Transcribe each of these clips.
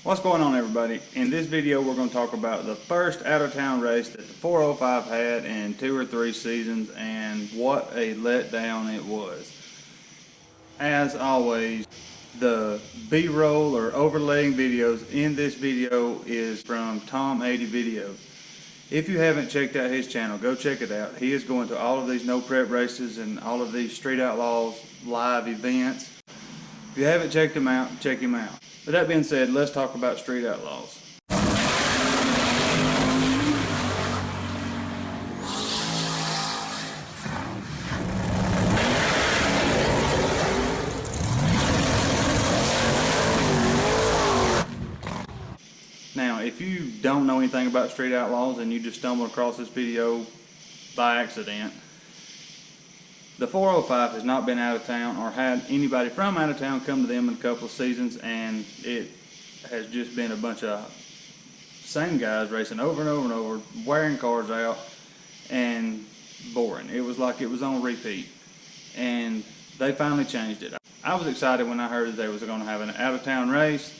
What's going on, everybody? In this video we're going to talk about the first out-of-town race that the 405 had in 2 or 3 seasons and what a letdown it was. As always, the B-roll or overlaying videos in this video is from Tom 80 Videos. If you haven't checked out his channel, go check it out. He is going to all of these no prep races and all of these Street Outlaws live events. If you haven't checked him out, check him out. With that being said, let's talk about Street Outlaws. Now, if you don't know anything about Street Outlaws and you just stumbled across this video by accident, the 405 has not been out of town or had anybody from out of town come to them in a couple of seasons, and it has just been a bunch of same guys racing over and over and over, wearing cars out, and boring. It was like it was on repeat, and they finally changed it. I was excited when I heard that they was going to have an out-of-town race,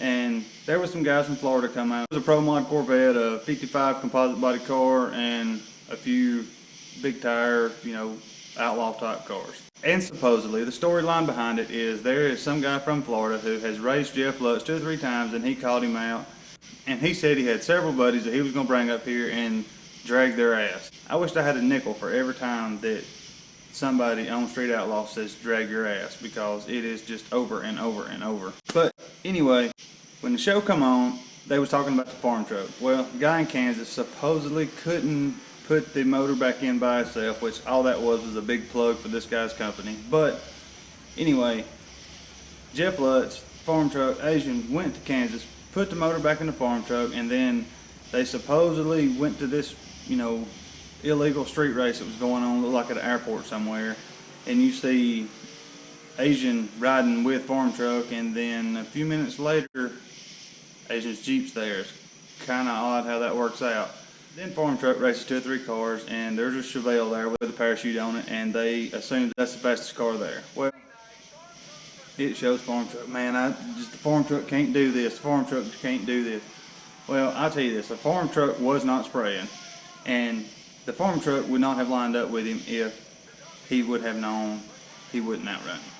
and there were some guys from Florida come out. It was a Pro Mod Corvette, a 55 composite body car, and a few big tire, outlaw type cars. And supposedly the storyline behind it is there is some guy from Florida who has raced Jeff Lutz 2 or 3 times, and he called him out, and he said he had several buddies that he was going to bring up here and drag their ass. I wished I had a nickel for every time that somebody on Street Outlaw says drag your ass, because it is just over and over and over. But anyway, when the show come on, they was talking about the Farmtruck. Well, the guy in Kansas supposedly couldn't put the motor back in by itself, which all that was a big plug for this guy's company. But anyway, Jeff Lutz, Farmtruck, Asian, went to Kansas, put the motor back in the Farmtruck, and then they supposedly went to this, illegal street race that was going on, looked like at an airport somewhere, and you see Asian riding with Farmtruck, and then a few minutes later, Asian's Jeep's there. It's kind of odd how that works out. Then Farmtruck races 2 or 3 cars, and there's a Chevelle there with a parachute on it, and they assume that's the fastest car there. Well, it shows Farmtruck. Man, the Farmtruck can't do this. The Farmtruck can't do this. Well, I'll tell you this. The Farmtruck was not spraying, and the Farmtruck would not have lined up with him if he would have known he wouldn't outrun him.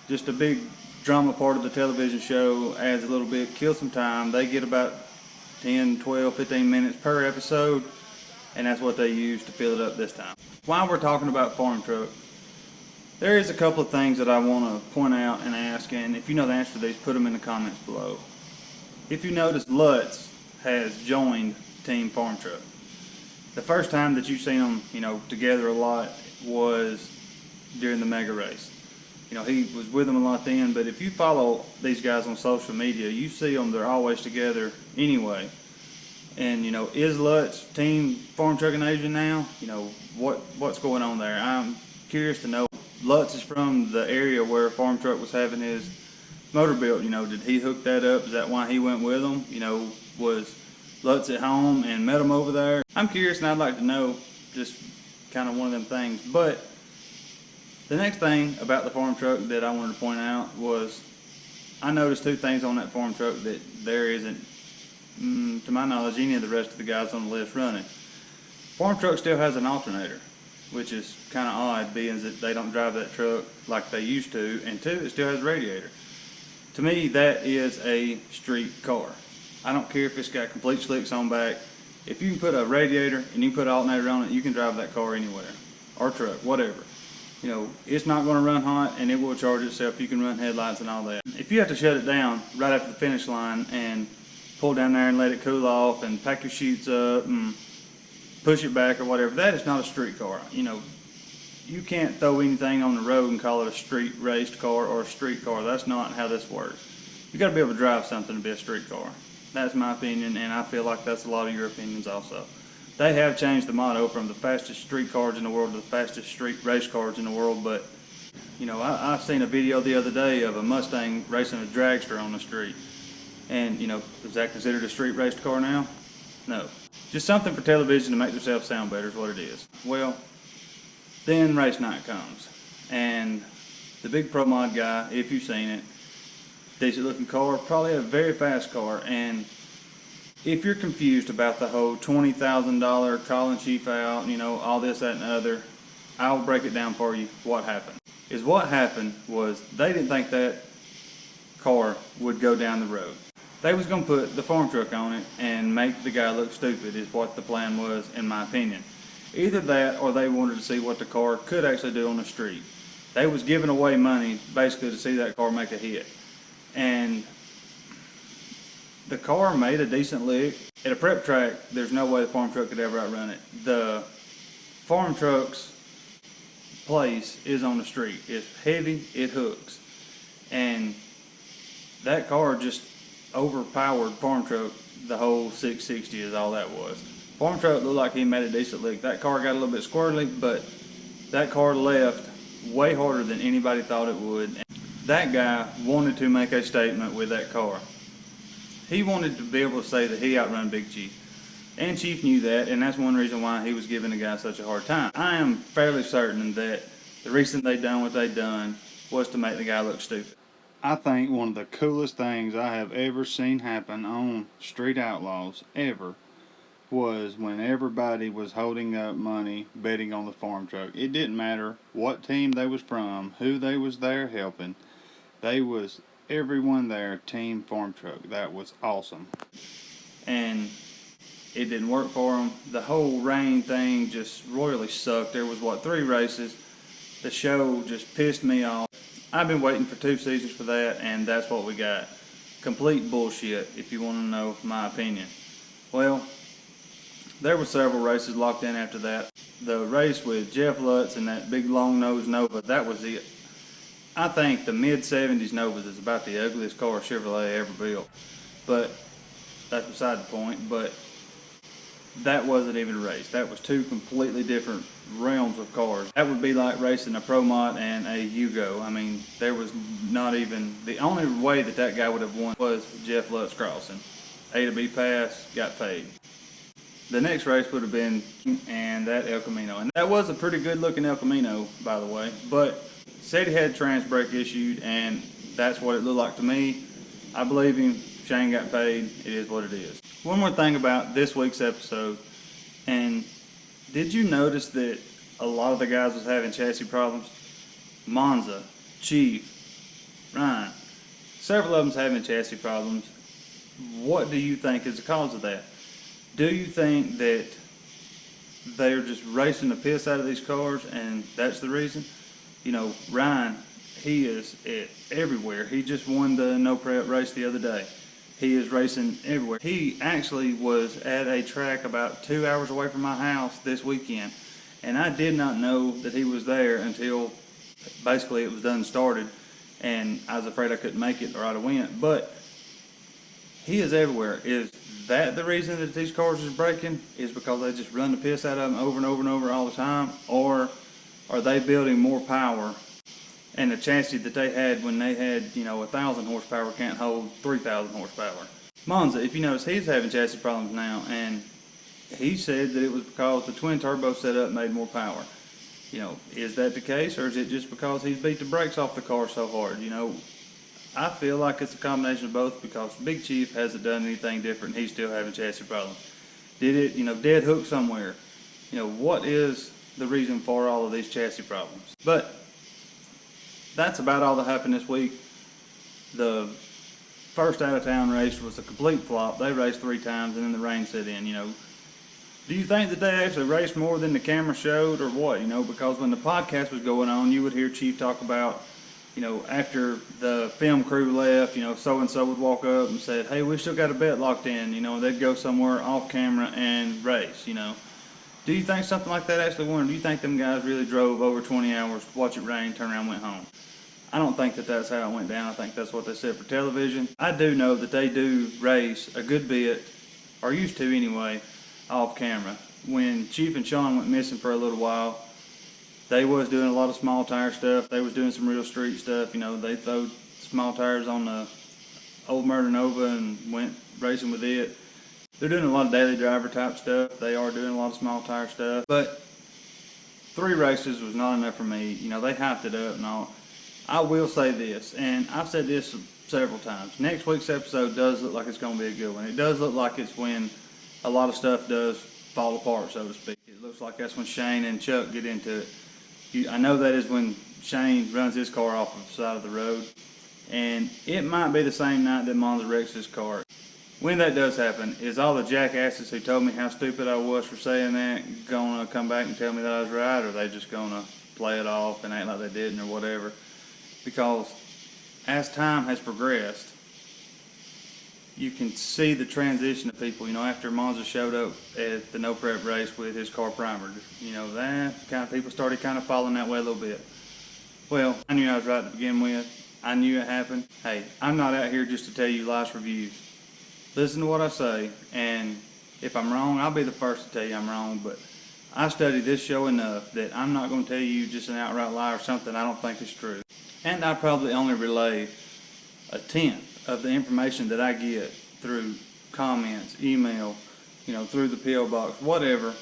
Just a big drama part of the television show, adds a little bit, kills some time. They get about 10, 12, 15 minutes per episode, and that's what they use to fill it up this time. While we're talking about Farmtruck, there is a couple of things that I want to point out and ask, and if you know the answer to these, put them in the comments below. If you notice, Lutz has joined Team Farmtruck. The first time that you've seen them, together a lot was during the mega race. He was with them a lot then, but if you follow these guys on social media, you see them, they're always together anyway. And, is Lutz Team Farmtruck and Asian now? What's going on there? I'm curious to know. Lutz is from the area where Farmtruck was having his motor built. Did he hook that up? Is that why he went with them? Was Lutz at home and met him over there? I'm curious, and I'd like to know, just kind of one of them things. But the next thing about the Farmtruck that I wanted to point out was I noticed 2 things on that Farmtruck that there isn't, to my knowledge, any of the rest of the guys on the list running. Farmtruck still has an alternator, which is kind of odd, being that they don't drive that truck like they used to, and 2, it still has a radiator. To me, that is a street car. I don't care if it's got complete slicks on back. If you can put a radiator and you can put an alternator on it, you can drive that car anywhere, or truck, whatever. It's not going to run hot, and it will charge itself. You can run headlights and all that. If you have to shut it down right after the finish line and pull down there and let it cool off and pack your chutes up and push it back or whatever, that is not a street car. You can't throw anything on the road and call it a street raced car or a street car. That's not how this works. You got to be able to drive something to be a street car. That's my opinion, and I feel like that's a lot of your opinions also. They have changed the motto from the fastest street cars in the world to the fastest street race cars in the world, but I've seen a video the other day of a Mustang racing a dragster on the street, and is that considered a street raced car now? No. Just something for television to make themselves sound better is what it is. Well, then race night comes, and the big Pro Mod guy, if you've seen it, decent looking car, probably a very fast car. And if you're confused about the whole $20,000 calling chief out, all this, that, and the other, I'll break it down for you. What happened was they didn't think that car would go down the road. They was going to put the farm truck on it and make the guy look stupid is what the plan was, in my opinion. Either that or they wanted to see what the car could actually do on the street. They was giving away money basically to see that car make a hit. And the car made a decent lick. At a prep track, there's no way the farm truck could ever outrun it. The farm truck's place is on the street. It's heavy, it hooks. And that car just overpowered farm truck. The whole 660 is all that was. Farm truck looked like he made a decent lick. That car got a little bit squirrely, but that car left way harder than anybody thought it would. And that guy wanted to make a statement with that car. He wanted to be able to say that he outrun Big Chief. And Chief knew that, and that's one reason why he was giving the guy such a hard time. I am fairly certain that the reason they done what they done was to make the guy look stupid. I think one of the coolest things I have ever seen happen on Street Outlaws, ever, was when everybody was holding up money betting on the farm truck. It didn't matter what team they was from, who they was there helping. They was everyone there, team farm truck. That was awesome. And it didn't work for them. The whole rain thing just royally sucked. There was 3 races. The show just pissed me off. I've been waiting for 2 seasons for that, and that's what we got. Complete bullshit, if you want to know my opinion. Well, there were several races locked in after that. The race with Jeff Lutz and that big long-nosed Nova, that was it. I think the mid-70s Novas is about the ugliest car Chevrolet ever built. But that's beside the point. But that wasn't even a race. That was 2 completely different realms of cars. That would be like racing a Pro-Mot and a Yugo. I mean, there was not even, the only way that guy would have won was Jeff Lutz crossing. A to B pass, got paid. The next race would have been and that El Camino. And that was a pretty good looking El Camino, by the way. But said he had trans brake issued, and that's what it looked like to me. I believe him. Shane got paid. It is what it is. One more thing about this week's episode, and did you notice that a lot of the guys was having chassis problems? Monza, Chief, Ryan, several of them's having chassis problems. What do you think is the cause of that? Do you think that they're just racing the piss out of these cars and that's the reason? Ryan, he is everywhere. He just won the no prep race the other day. He is racing everywhere. He actually was at a track about 2 hours away from my house this weekend, and I did not know that he was there until basically it was done started, and I was afraid I couldn't make it or I'd have went. But he is everywhere. Is that the reason that these cars is breaking? Is because they just run the piss out of them over and over and over all the time? Or are they building more power? And the chassis that they had when they had, 1,000 horsepower can't hold 3,000 horsepower. Monza, if you notice, he's having chassis problems now, and he said that it was because the twin turbo setup made more power. Is that the case, or is it just because he's beat the brakes off the car so hard? I feel like it's a combination of both, because Big Chief hasn't done anything different. He's still having chassis problems. Did it, dead hook somewhere? What is the reason for all of these chassis problems? But that's about all that happened this week. The first out-of-town race was a complete flop. They raced 3 times and then the rain set in. Do you think that they actually raced more than the camera showed, or what? Because when the podcast was going on, you would hear Chief talk about, after the film crew left, so-and-so would walk up and said, hey, we still got a bet locked in. They'd go somewhere off camera and race, Do you think something like that actually won? Do you think them guys really drove over 20 hours, watch it rain, turn around, went home? I don't think that that's how it went down. I think that's what they said for television. I do know that they do race a good bit, or used to anyway, off camera. When Chief and Sean went missing for a little while, they was doing a lot of small tire stuff. They was doing some real street stuff. They throwed small tires on the old Murder Nova and went racing with it. They're doing a lot of daily driver type stuff. They are doing a lot of small tire stuff. But 3 races was not enough for me. They hyped it up and all. I will say this, and I've said this several times. Next week's episode does look like it's going to be a good one. It does look like it's when a lot of stuff does fall apart, so to speak. It looks like that's when Shane and Chuck get into it. I know that is when Shane runs his car off of the side of the road, and it might be the same night that Monza wrecks his car. When that does happen, is all the jackasses who told me how stupid I was for saying that gonna come back and tell me that I was right, or are they just gonna play it off and act like they didn't or whatever? Because as time has progressed, you can see the transition of people. You know, after Monza showed up at the no prep race with his car primered, you know, that kind of people started kind of falling that way a little bit. Well, I knew I was right to begin with. I knew it happened. Hey, I'm not out here just to tell you lies reviews. Listen to what I say, and if I'm wrong, I'll be the first to tell you I'm wrong, but I studied this show enough that I'm not going to tell you just an outright lie or something I don't think is true. And I probably only relay a tenth of the information that I get through comments, email, you know, through the P.O. box, whatever,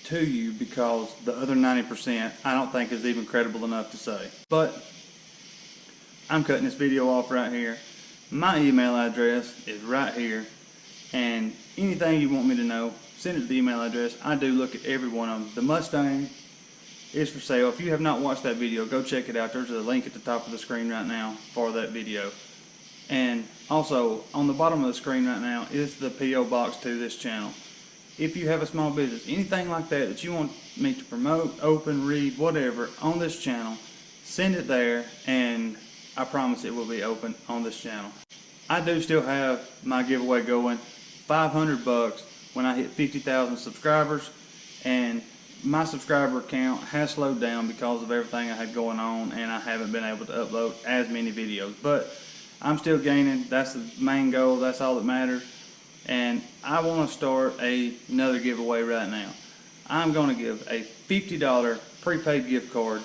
to you, because the other 90% I don't think is even credible enough to say. But I'm cutting this video off right here. My email address is right here, and anything you want me to know, send it to the email address. I do look at every one of them. The Mustang is for sale. If you have not watched that video, go check it out. There's a link at the top of the screen right now for that video. And also, on the bottom of the screen right now is the P.O. box to this channel. If you have a small business, anything like that that you want me to promote, open, read, whatever, on this channel, send it there, and I promise it will be open on this channel. I do still have my giveaway going, $500 when I hit 50,000 subscribers, and my subscriber count has slowed down because of everything I had going on, and I haven't been able to upload as many videos, but I'm still gaining. That's the main goal. That's all that matters. And I want to start another giveaway right now. I'm going to give a $50 prepaid gift card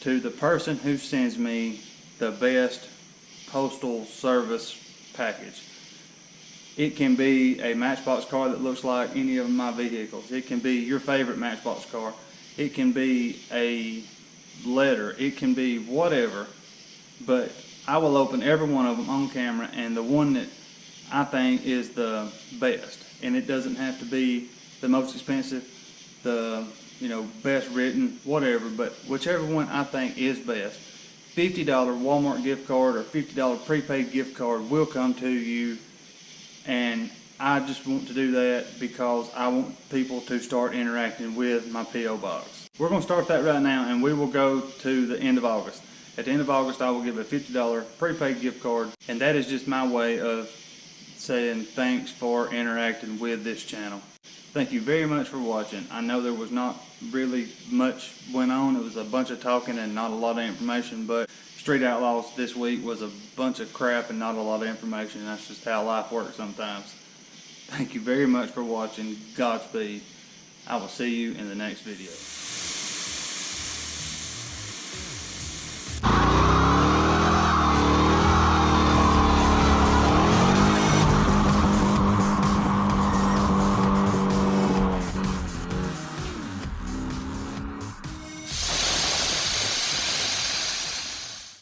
to the person who sends me the best postal service package. It can be a Matchbox car that looks like any of my vehicles. It can be your favorite Matchbox car. It can be a letter. It can be whatever. But I will open every one of them on camera, and the one that I think is the best. And it doesn't have to be the most expensive, the best written, whatever, but whichever one I think is best. $50 Walmart gift card or $50 prepaid gift card will come to you, and I just want to do that because I want people to start interacting with my P.O. box. We're going to start that right now, and we will go to the end of August. At the end of August, I will give a $50 prepaid gift card, and that is just my way of saying thanks for interacting with this channel. Thank you very much for watching. I know there was not really much went on. It was a bunch of talking and not a lot of information, but Street Outlaws this week was a bunch of crap and not a lot of information, and that's just how life works sometimes. Thank you very much for watching. Godspeed. I will see you in the next video.